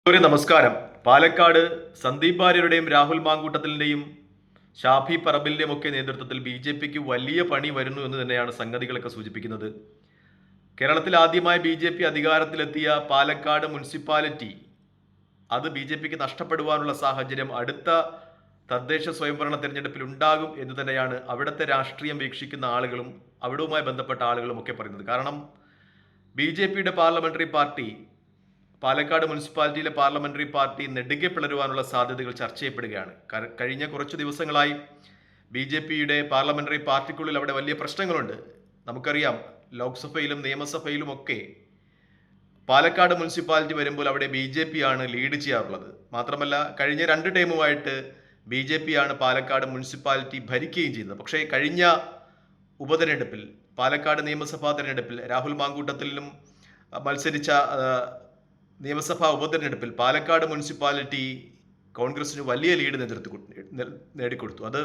ഒരു നമസ്കാരം. പാലക്കാട് സന്ദീപ് വാര്യരുടെയും രാഹുൽ മാങ്കൂട്ടത്തിലിന്റെയും ഷാഫി പറമ്പിലിന്റെയും ഒക്കെ നേതൃത്വത്തിൽ ബി.ജെ.പിക്ക് വലിയ പണി വരുന്നു എന്ന് തന്നെയാണ് സംഗതികളൊക്കെ സൂചിപ്പിക്കുന്നത്. കേരളത്തിൽ ആദ്യമായി ബി.ജെ.പി അധികാരത്തിലെത്തിയ പാലക്കാട് മുനിസിപ്പാലിറ്റി അത് ബി.ജെ.പിക്ക് നഷ്ടപ്പെടുവാനുള്ള സാഹചര്യം അടുത്ത തദ്ദേശ സ്വയംഭരണ തെരഞ്ഞെടുപ്പിൽ ഉണ്ടാകും എന്ന് തന്നെയാണ് അവിടുത്തെ രാഷ്ട്രീയം വീക്ഷിക്കുന്ന ആളുകളും അവിടവുമായി ബന്ധപ്പെട്ട ആളുകളും ഒക്കെ പറയുന്നത്. കാരണം ബി.ജെ.പിയുടെ പാർലമെന്ററി പാർട്ടി പാലക്കാട് മുനിസിപ്പാലിറ്റിയിലെ പാർലമെന്ററി പാർട്ടി നെടുകെ പിളരുവാനുള്ള സാധ്യതകൾ ചർച്ച ചെയ്യപ്പെടുകയാണ്. കഴിഞ്ഞ കുറച്ചു ദിവസങ്ങളായി ബി.ജെ.പിയുടെ പാർലമെന്ററി പാർട്ടിക്കുള്ളിൽ അവിടെ വലിയ പ്രശ്നങ്ങളുണ്ട്. നമുക്കറിയാം, ലോക്സഭയിലും നിയമസഭയിലും ഒക്കെ പാലക്കാട് മുനിസിപ്പാലിറ്റി വരുമ്പോൾ അവിടെ ബി.ജെ.പി ആണ് ലീഡ് ചെയ്യാറുള്ളത്. മാത്രമല്ല, കഴിഞ്ഞ 2 ടൈമുമായിട്ട് ബി.ജെ.പി ആണ് പാലക്കാട് മുനിസിപ്പാലിറ്റി ഭരിക്കുകയും ചെയ്യുന്നത്. പക്ഷേ കഴിഞ്ഞ ഉപതെരഞ്ഞെടുപ്പിൽ, പാലക്കാട് നിയമസഭാ തെരഞ്ഞെടുപ്പിൽ രാഹുൽ മാങ്കൂട്ടത്തിലും മത്സരിച്ച നിയമസഭാ ഉപതെരഞ്ഞെടുപ്പിൽ പാലക്കാട് മുനിസിപ്പാലിറ്റി കോൺഗ്രസിന് വലിയ ലീഡ് നേടിക്കൊടുത്തു. അത്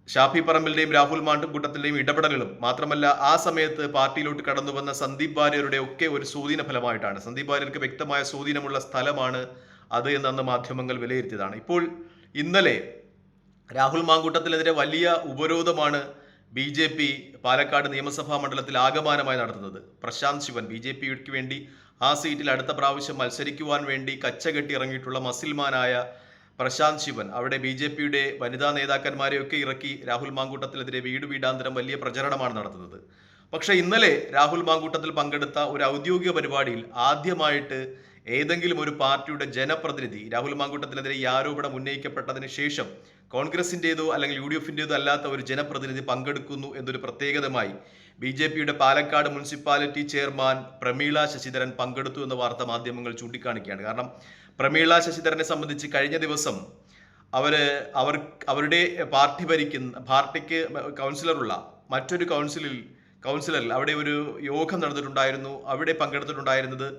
ഷാഫി പറമ്പിലിന്റെയും രാഹുൽ മാങ്കൂട്ടത്തിന്റെയും ഇടപെടലുകളും മാത്രമല്ല, ആ സമയത്ത് പാർട്ടിയിലോട്ട് കടന്നു വന്ന സന്ദീപ് വാര്യരുടെ ഒക്കെ ഒരു സ്വാധീന ഫലമായിട്ടാണ്. സന്ദീപ് വാര്യർക്ക് വ്യക്തമായ സ്വാധീനമുള്ള സ്ഥലമാണ് അത് എന്ന് അന്ന് മാധ്യമങ്ങൾ വിലയിരുത്തിയതാണ്. ഇപ്പോൾ ഇന്നലെ രാഹുൽ മാങ്കൂട്ടത്തിനെതിരെ വലിയ ഉപരോധമാണ് ബി.ജെ.പി പാലക്കാട് നിയമസഭാ മണ്ഡലത്തിൽ ആകമാനമായി നടത്തുന്നത്. പ്രശാന്ത് ശിവൻ ബി.ജെ.പിക്ക് വേണ്ടി ആ സീറ്റിൽ അടുത്ത പ്രാവശ്യം മത്സരിക്കുവാൻ വേണ്ടി കച്ചകെട്ടി ഇറങ്ങിയിട്ടുള്ള മസിൽമാനായ പ്രശാന്ത് ശിവൻ അവിടെ ബി.ജെ.പിയുടെ വനിതാ നേതാക്കന്മാരെയൊക്കെ ഇറക്കി രാഹുൽ മാങ്കൂട്ടത്തിനെതിരെ വീടാന്തരം വലിയ പ്രചരണമാണ് നടത്തുന്നത്. പക്ഷെ ഇന്നലെ രാഹുൽ മാങ്കൂട്ടത്തിൽ പങ്കെടുത്ത ഒരു ഔദ്യോഗിക പരിപാടിയിൽ ആദ്യമായിട്ട് ഏതെങ്കിലും ഒരു പാർട്ടിയുടെ ജനപ്രതിനിധി രാഹുൽ മാങ്കൂട്ടത്തിനെതിരെ ഈ ആരോപണം ഉന്നയിക്കപ്പെട്ടതിന് ശേഷം കോൺഗ്രസിന്റേതോ അല്ലെങ്കിൽ യു.ഡി.എഫിന്റേതോ അല്ലാത്ത ഒരു ജനപ്രതിനിധി പങ്കെടുക്കുന്നു എന്നൊരു പ്രത്യേകതമായി ബി.ജെ.പിയുടെ പാലക്കാട് മുനിസിപ്പാലിറ്റി ചെയർമാൻ പ്രമീള ശശിധരൻ പങ്കെടുത്തു എന്ന വാർത്ത മാധ്യമങ്ങൾ ചൂണ്ടിക്കാണിക്കുകയാണ്. കാരണം പ്രമീള ശശിധരനെ സംബന്ധിച്ച് കഴിഞ്ഞ ദിവസം അവരുടെ പാർട്ടിക്ക് കൗൺസിലറുള്ള മറ്റൊരു കൗൺസിലറിൽ അവിടെ ഒരു യോഗം നടന്നിട്ടുണ്ടായിരുന്നു. അവിടെ പങ്കെടുത്തിട്ടുണ്ടായിരുന്നത്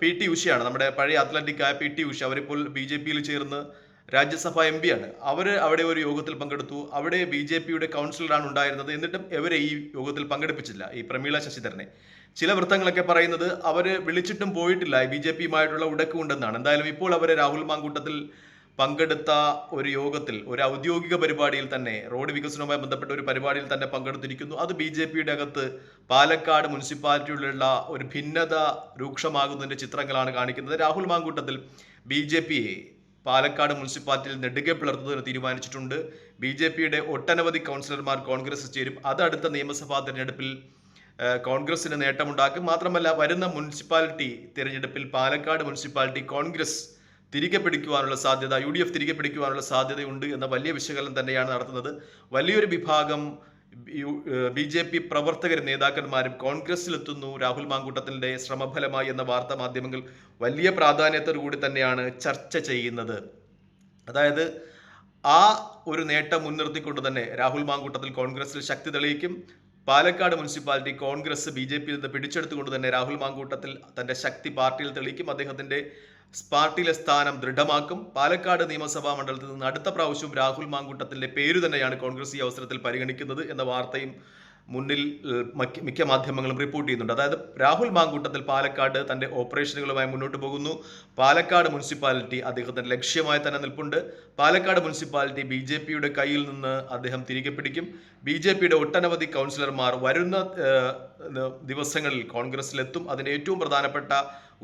പി.ടി. ഉഷയാണ്, നമ്മുടെ പഴയ അത്ലറ്റിക്കായ പി.ടി. ഉഷ. അവരിപ്പോൾ ബി.ജെ.പിയിൽ ചേർന്ന് രാജ്യസഭാ എം.പി ആണ്. അവിടെ ഒരു യോഗത്തിൽ പങ്കെടുത്തു. അവിടെ ബി.ജെ.പിയുടെ കൗൺസിലറാണ് ഉണ്ടായിരുന്നത്. എന്നിട്ടും ഇവരെ ഈ യോഗത്തിൽ പങ്കെടുപ്പിച്ചില്ല, ഈ പ്രമീള ശശിധരനെ. ചില വൃത്തങ്ങളൊക്കെ പറയുന്നത് അവര് വിളിച്ചിട്ടും പോയിട്ടില്ല, ബി.ജെ.പിയുമായിട്ടുള്ള ഉടക്കുണ്ടെന്നാണ്. എന്തായാലും ഇപ്പോൾ അവരെ രാഹുൽ മാങ്കൂട്ടത്തിൽ പങ്കെടുത്ത ഒരു യോഗത്തിൽ, ഒരു ഔദ്യോഗിക പരിപാടിയിൽ തന്നെ, റോഡ് വികസനവുമായി ബന്ധപ്പെട്ട ഒരു പരിപാടിയിൽ തന്നെ പങ്കെടുത്തിരിക്കുന്നു. അത് ബി.ജെ.പിയുടെ അകത്ത് പാലക്കാട് മുനിസിപ്പാലിറ്റിയിലുള്ള ഒരു ഭിന്നത രൂക്ഷമാകുന്നതിന്റെ ചിത്രങ്ങളാണ് കാണിക്കുന്നത്. രാഹുൽ മാങ്കൂട്ടത്തിൽ ബി.ജെ.പിയെ പാലക്കാട് മുനിസിപ്പാലിറ്റിയിൽ നെടുകെ പിളർത്തുന്നതിന് തീരുമാനിച്ചിട്ടുണ്ട്. ബി.ജെ.പിയുടെ ഒട്ടനവധി കൗൺസിലർമാർ കോൺഗ്രസ് ചേരും. അത് അടുത്ത നിയമസഭാ തെരഞ്ഞെടുപ്പിൽ കോൺഗ്രസിന് നേട്ടമുണ്ടാക്കും. മാത്രമല്ല, വരുന്ന മുനിസിപ്പാലിറ്റി തിരഞ്ഞെടുപ്പിൽ പാലക്കാട് മുനിസിപ്പാലിറ്റി കോൺഗ്രസ് തിരികെ പിടിക്കുവാനുള്ള സാധ്യത, യു.ഡി.എഫ് തിരികെ പിടിക്കുവാനുള്ള സാധ്യതയുണ്ട് എന്ന വലിയ വിശകലനം തന്നെയാണ് നടത്തുന്നത്. വലിയൊരു വിഭാഗം ബി.ജെ.പി പ്രവർത്തകരും നേതാക്കന്മാരും കോൺഗ്രസിലെത്തുന്നു രാഹുൽ മാങ്കൂട്ടത്തിന്റെ ശ്രമഫലമായി എന്ന വാർത്താ മാധ്യമങ്ങൾ വലിയ പ്രാധാന്യത്തോടുകൂടി തന്നെയാണ് ചർച്ച ചെയ്യുന്നത്. അതായത് ആ ഒരു നേട്ടം മുൻനിർത്തിക്കൊണ്ട് തന്നെ രാഹുൽ മാങ്കൂട്ടത്തിൽ കോൺഗ്രസിൽ ശക്തി തെളിയിക്കും. പാലക്കാട് മുനിസിപ്പാലിറ്റി കോൺഗ്രസ് ബി.ജെ.പിയിൽ നിന്ന് പിടിച്ചെടുത്തുകൊണ്ട് തന്നെ രാഹുൽ മാങ്കൂട്ടത്തിൽ തന്റെ ശക്തി പാർട്ടിയിൽ തെളിയിക്കും. അദ്ദേഹത്തിന്റെ പാർട്ടിയിലെ സ്ഥാനം ദൃഢമാക്കും. പാലക്കാട് നിയമസഭാ മണ്ഡലത്തിൽ നിന്ന് അടുത്ത പ്രാവശ്യവും രാഹുൽ മാങ്കൂട്ടത്തിന്റെ പേര് തന്നെയാണ് കോൺഗ്രസ് ഈ അവസരത്തിൽ പരിഗണിക്കുന്നത് എന്ന വാർത്തയും മുന്നിൽ മിക്ക മാധ്യമങ്ങളും റിപ്പോർട്ട് ചെയ്യുന്നുണ്ട്. അതായത് രാഹുൽ മാങ്കൂട്ടത്തിൽ പാലക്കാട് തന്റെ ഓപ്പറേഷനുകളുമായി മുന്നോട്ട് പോകുന്നു. പാലക്കാട് മുനിസിപ്പാലിറ്റി അദ്ദേഹത്തിന്റെ ലക്ഷ്യമായി തന്നെ നിൽപ്പുണ്ട്. പാലക്കാട് മുനിസിപ്പാലിറ്റി ബി.ജെ.പിയുടെ കയ്യിൽ നിന്ന് അദ്ദേഹം തിരികെ പിടിക്കും. ബി.ജെ.പിയുടെ ഒട്ടനവധി കൗൺസിലർമാർ വരുന്ന ദിവസങ്ങളിൽ കോൺഗ്രസിലെത്തും. അതിന്റെ ഏറ്റവും പ്രധാനപ്പെട്ട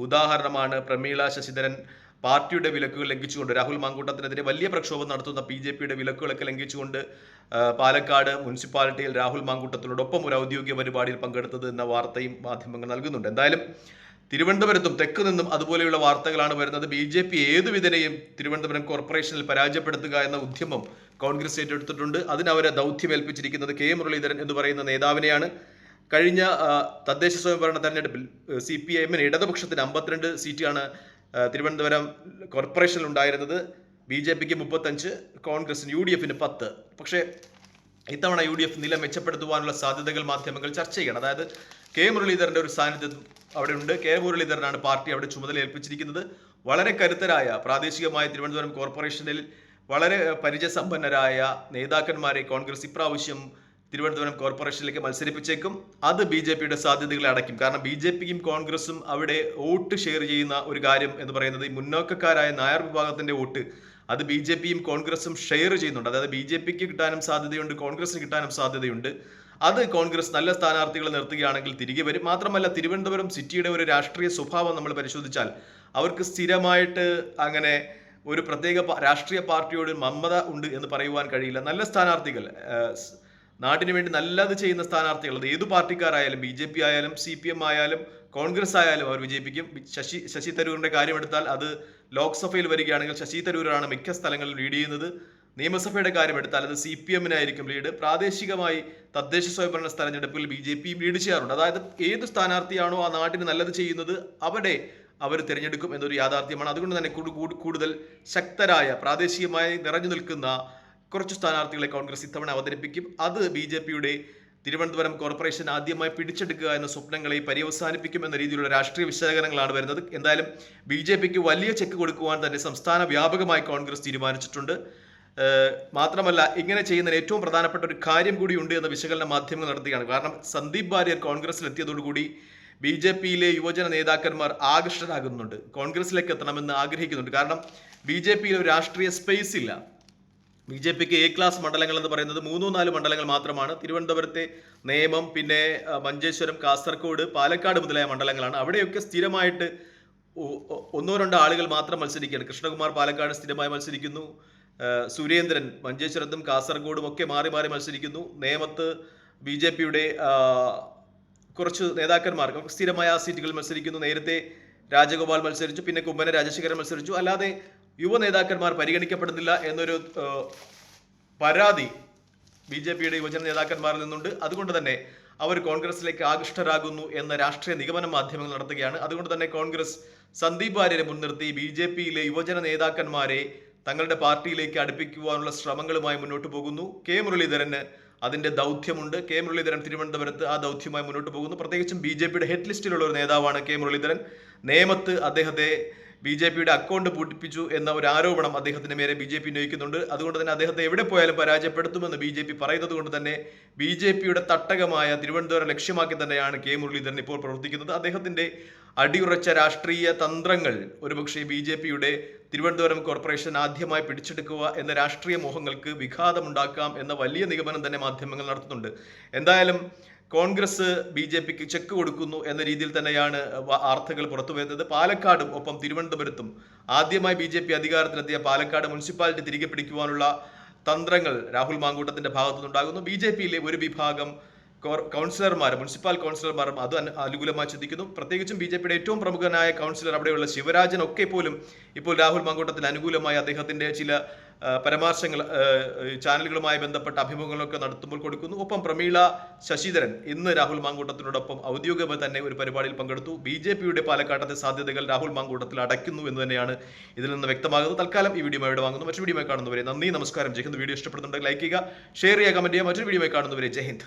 ഉദാഹരണമാണ് പ്രമീള ശശിധരൻ പാർട്ടിയുടെ വിലക്കുകൾ ലംഘിച്ചുകൊണ്ട് രാഹുൽ മാങ്കൂട്ടത്തിനെതിരെ വലിയ പ്രക്ഷോഭം നടത്തുന്ന ബി.ജെ.പിയുടെ വിലക്കുകളൊക്കെ ലംഘിച്ചുകൊണ്ട് പാലക്കാട് മുനിസിപ്പാലിറ്റിയിൽ രാഹുൽ മാങ്കൂട്ടത്തിനോടൊപ്പം ഒരു ഔദ്യോഗിക പരിപാടിയിൽ പങ്കെടുത്തത് എന്ന വാർത്തയും മാധ്യമങ്ങൾ നൽകുന്നുണ്ട്. എന്തായാലും തിരുവനന്തപുരത്തും തെക്ക് നിന്നും അതുപോലെയുള്ള വാർത്തകളാണ് വരുന്നത്. ബി.ജെ.പി ഏതുവിധനെയും തിരുവനന്തപുരം കോർപ്പറേഷനിൽ പരാജയപ്പെടുത്തുക എന്ന ഉദ്യമം കോൺഗ്രസ് ഏറ്റെടുത്തിട്ടുണ്ട്. അതിനവരെ ദൗത്യമേൽപ്പിച്ചിരിക്കുന്നത് കെ മുരളീധരൻ എന്ന് പറയുന്ന നേതാവിനെയാണ്. കഴിഞ്ഞ തദ്ദേശ സ്വയംഭരണ തെരഞ്ഞെടുപ്പിൽ CPIM ഇടതുപക്ഷത്തിന് 52 സീറ്റാണ് തിരുവനന്തപുരം കോർപ്പറേഷനിൽ ഉണ്ടായിരുന്നത്. ബി.ജെ.പിക്ക് 35, കോൺഗ്രസിന് യു.ഡി.എഫിന് 10. പക്ഷേ ഇത്തവണ യു.ഡി.എഫ് നില മെച്ചപ്പെടുത്തുവാനുള്ള സാധ്യതകൾ മാധ്യമങ്ങൾ ചർച്ച ചെയ്യണം. അതായത് കെ മുരളീധരന്റെ ഒരു സാന്നിധ്യം അവിടെ ഉണ്ട്. കെ മുരളീധരനാണ് പാർട്ടി അവിടെ ചുമതല ഏൽപ്പിച്ചിരിക്കുന്നത്. വളരെ കരുത്തരായ, പ്രാദേശികമായ തിരുവനന്തപുരം കോർപ്പറേഷനിൽ വളരെ പരിചയസമ്പന്നരായ നേതാക്കന്മാരെ കോൺഗ്രസ് ഇപ്രാവശ്യം തിരുവനന്തപുരം കോർപ്പറേഷനിലേക്ക് മത്സരിപ്പിച്ചേക്കും. അത് BJPയുടെ സാധ്യതകളെ അടയ്ക്കും. കാരണം BJPയും കോൺഗ്രസും അവിടെ വോട്ട് ഷെയർ ചെയ്യുന്ന ഒരു കാര്യം എന്ന് പറയുന്നത് ഈ മുന്നോക്കക്കാരായ നായർ വിഭാഗത്തിന്റെ വോട്ട് അത് BJPയും കോൺഗ്രസും ഷെയർ ചെയ്യുന്നുണ്ട്. അതായത് BJPക്ക് കിട്ടാനും സാധ്യതയുണ്ട്, കോൺഗ്രസിന് കിട്ടാനും സാധ്യതയുണ്ട്. അത് കോൺഗ്രസ് നല്ല സ്ഥാനാർത്ഥികളെ നിർത്തുകയാണെങ്കിൽ തിരികെ വരും. മാത്രമല്ല തിരുവനന്തപുരം സിറ്റിയുടെ ഒരു രാഷ്ട്രീയ സ്വഭാവം നമ്മൾ പരിശോധിച്ചാൽ അവർക്ക് സ്ഥിരമായിട്ട് അങ്ങനെ ഒരു പ്രത്യേക രാഷ്ട്രീയ പാർട്ടിയോട് മമത ഉണ്ട് എന്ന് പറയുവാൻ കഴിയില്ല. നല്ല സ്ഥാനാർത്ഥികൾ, നാടിന് വേണ്ടി നല്ലത് ചെയ്യുന്ന സ്ഥാനാർത്ഥികൾ, അത് ഏതു പാർട്ടിക്കാരായാലും BJP ആയാലും CPM ആയാലും കോൺഗ്രസ് ആയാലും അവർ വിജയിപ്പിക്കും. ശശി തരൂരിന്റെ കാര്യമെടുത്താൽ അത് ലോക്സഭയിൽ വരികയാണെങ്കിൽ ശശി തരൂരാണ് മിക്ക സ്ഥലങ്ങളിലും ലീഡ് ചെയ്യുന്നത്. നിയമസഭയുടെ കാര്യം എടുത്താൽ അത് CPM-നായിരിക്കും ലീഡ്. പ്രാദേശികമായി തദ്ദേശ സ്വയംഭരണ തെരഞ്ഞെടുപ്പിൽ BJPയും ലീഡ് ചെയ്യാറുണ്ട്. അതായത് ഏത് സ്ഥാനാർത്ഥിയാണോ ആ നാട്ടിന് നല്ലത് ചെയ്യുന്നത് അവിടെ അവർ തിരഞ്ഞെടുക്കും എന്നൊരു യാഥാർത്ഥ്യമാണ്. അതുകൊണ്ട് തന്നെ കൂടുതൽ ശക്തരായ പ്രാദേശികമായി നിറഞ്ഞു നിൽക്കുന്ന കുറച്ച് സ്ഥാനാർത്ഥികളെ കോൺഗ്രസ് ഇത്തവണ അവതരിപ്പിക്കും. അത് BJPയുടെ തിരുവനന്തപുരം കോർപ്പറേഷൻ ആദ്യമായി പിടിച്ചെടുക്കുക എന്ന സ്വപ്നങ്ങളെ പര്യവസാനിപ്പിക്കും എന്ന രീതിയിലുള്ള രാഷ്ട്രീയ വിശകലനങ്ങളാണ് വരുന്നത്. എന്തായാലും BJPക്ക് വലിയ ചെക്ക് കൊടുക്കുവാൻ തന്നെ സംസ്ഥാന വ്യാപകമായി കോൺഗ്രസ് തീരുമാനിച്ചിട്ടുണ്ട്. മാത്രമല്ല ഇങ്ങനെ ചെയ്യുന്നതിന് ഏറ്റവും പ്രധാനപ്പെട്ട ഒരു കാര്യം കൂടിയുണ്ട് എന്ന വിശകലന മാധ്യമങ്ങൾ നടത്തുകയാണ്. കാരണം സന്ദീപ് വാര്യർ കോൺഗ്രസിൽ എത്തിയതോടുകൂടി BJPയിലെ യുവജന നേതാക്കന്മാർ ആകർഷകരാകുന്നുണ്ട്, കോൺഗ്രസിലേക്ക് എത്തണമെന്ന് ആഗ്രഹിക്കുന്നുണ്ട്. കാരണം BJPയിൽ ഒരു രാഷ്ട്രീയ സ്പേസ് ഇല്ല. BJPക്ക് A ക്ലാസ് മണ്ഡലങ്ങൾ എന്ന് പറയുന്നത് 3-4 മണ്ഡലങ്ങൾ മാത്രമാണ്. തിരുവനന്തപുരത്തെ നേമം, പിന്നെ മഞ്ചേശ്വരം, കാസർഗോഡ്, പാലക്കാട് മുതലായ മണ്ഡലങ്ങളാണ്. അവിടെയൊക്കെ സ്ഥിരമായിട്ട് 1-2 ആളുകൾ മാത്രം മത്സരിക്കുകയാണ്. കൃഷ്ണകുമാർ പാലക്കാട് സ്ഥിരമായി മത്സരിക്കുന്നു. സുരേന്ദ്രൻ മഞ്ചേശ്വരത്തും കാസർഗോഡും ഒക്കെ മാറി മാറി മത്സരിക്കുന്നു. നേമത്ത് BJPയുടെ കുറച്ച് നേതാക്കന്മാർ സ്ഥിരമായ ആ സീറ്റുകൾ മത്സരിക്കുന്നു. നേരത്തെ രാജഗോപാൽ മത്സരിച്ചു, പിന്നെ കുമ്മന രാജശേഖരൻ മത്സരിച്ചു. അല്ലാതെ യുവ നേതാക്കന്മാർ പരിഗണിക്കപ്പെടുന്നില്ല എന്നൊരു പരാതി BJPയുടെ യുവജന നേതാക്കന്മാരിൽ നിന്നുണ്ട്. അതുകൊണ്ട് തന്നെ അവർ കോൺഗ്രസിലേക്ക് ആകൃഷ്ടരാകുന്നു എന്ന രാഷ്ട്രീയ നിഗമനം മാധ്യമങ്ങൾ നടത്തുകയാണ്. അതുകൊണ്ട് തന്നെ കോൺഗ്രസ് സന്ദീപ് വാര്യരെ മുൻനിർത്തി BJPയിലെ യുവജന നേതാക്കന്മാരെ തങ്ങളുടെ പാർട്ടിയിലേക്ക് അടുപ്പിക്കുവാനുള്ള ശ്രമങ്ങളുമായി മുന്നോട്ട് പോകുന്നു. മുരളീധരന് അതിന്റെ ദൗത്യമുണ്ട്. മുരളീധരൻ തിരുവനന്തപുരത്ത് ആ ദൗത്യമായി മുന്നോട്ട് പോകുന്നു. പ്രത്യേകിച്ചും BJPയുടെ ഹെഡ് ലിസ്റ്റിലുള്ള ഒരു നേതാവാണ് മുരളീധരൻ. നേമത്ത് അദ്ദേഹത്തെ BJPയുടെ അക്കൗണ്ട് പൂട്ടിപ്പിച്ചു എന്ന ഒരു ആരോപണം അദ്ദേഹത്തിന് മേലെ BJP ഉന്നയിക്കുന്നുണ്ട്. അതുകൊണ്ട് തന്നെ അദ്ദേഹത്തെ എവിടെ പോയാലും പരാജയപ്പെടുത്തുമെന്ന് BJP പറയുന്നത് കൊണ്ട് തന്നെ BJPയുടെ തട്ടകമായ തിരുവനന്തപുരം ലക്ഷ്യമാക്കി തന്നെയാണ് മുരളീധരൻ ഇപ്പോൾ പ്രവർത്തിക്കുന്നത്. അദ്ദേഹത്തിന്റെ അടിയുറച്ച രാഷ്ട്രീയ തന്ത്രങ്ങൾ ഒരുപക്ഷെ BJPയുടെ തിരുവനന്തപുരം കോർപ്പറേഷൻ ആദ്യമായി പിടിച്ചെടുക്കുക എന്ന രാഷ്ട്രീയ മോഹങ്ങൾക്ക് വിഘാതമുണ്ടാക്കാം എന്ന വലിയ നിഗമനം തന്നെ മാധ്യമങ്ങൾ നടത്തുന്നുണ്ട്. എന്തായാലും കോൺഗ്രസ് BJPക്ക് ചെക്ക് കൊടുക്കുന്നു എന്ന രീതിയിൽ തന്നെയാണ് വാർത്തകൾ പുറത്തുവരുന്നത്. പാലക്കാടും ഒപ്പം തിരുവനന്തപുരത്തും ആദ്യമായി BJP അധികാരത്തിലെത്തിയ പാലക്കാട് മുനിസിപ്പാലിറ്റി തിരികെ പിടിക്കുവാനുള്ള തന്ത്രങ്ങൾ രാഹുൽ മാങ്കൂട്ടത്തിന്റെ ഭാഗത്തുനിന്നുണ്ടാകുന്നു. BJPയിലെ ഒരു വിഭാഗം കൗൺസിലർമാരും മുനിസിപ്പൽ കൗൺസിലർമാരും അത് അനുകൂലമായി ചിന്തിക്കുന്നു. പ്രത്യേകിച്ചും BJPയുടെ ഏറ്റവും പ്രമുഖനായ കൗൺസിലർ അവിടെയുള്ള ശിവരാജൻ ഒക്കെ പോലും ഇപ്പോൾ രാഹുൽ മാങ്കൂട്ടത്തിന് അനുകൂലമായി അദ്ദേഹത്തിന്റെ ചില പരാമർശങ്ങൾ ചാനലുകളുമായി ബന്ധപ്പെട്ട അഭിമുഖങ്ങളൊക്കെ നടത്തുമ്പോൾ കൊടുക്കുന്നു. ഒപ്പം പ്രമീള ശശിധരൻ ഇന്ന് രാഹുൽ മാങ്കൂട്ടത്തിനോടൊപ്പം ഔദ്യോഗികമായി തന്നെ ഒരു പരിപാടിയിൽ പങ്കെടുത്തു. BJPയുടെ പാലക്കാട്ടത്തെ സാധ്യതകൾ രാഹുൽ മാങ്കൂട്ടത്തിൽ അടയ്ക്കുന്നു എന്ന് തന്നെയാണ് ഇതിൽ നിന്ന് വ്യക്തമാകുന്നത്. തൽക്കാലം ഈ വീഡിയോ ഇവിടെ വാങ്ങുന്നു. മറ്റൊരു വീഡിയോ കാണുന്നവരെ നന്ദി, നമസ്കാരം. ജയ് ഹിന്ദ്. വീഡിയോ ഇഷ്ടപ്പെടുന്നുണ്ടെങ്കിൽ ലൈക്ക് ചെയ്യുക, ഷെയർ ചെയ്യുക, കമന്റ് ചെയ്യുക. മറ്റൊരു വീഡിയോ കാണുന്നവരെ ജയ് ഹിന്ദ്.